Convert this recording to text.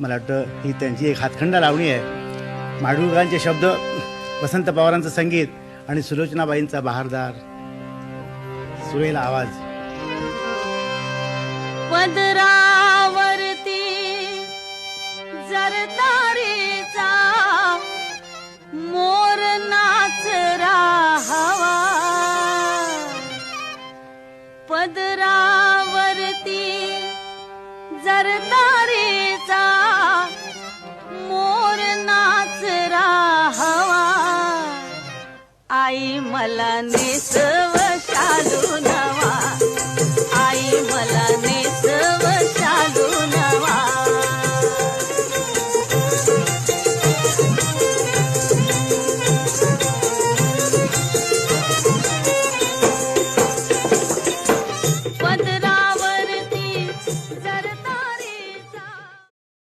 मला वाटतं ही त्यांची एक हातखंडा लावणी आहे. माडगुळकरांचे शब्द, वसंत पवारांचं संगीत आणि सुलोचनाबाईंचा बहारदार सुरेल आवाज. पदरावरती जरतारीचा मोर नाचरा हवा, पदरावरती जरतारीचा मोर नाचरा हवा. आई मला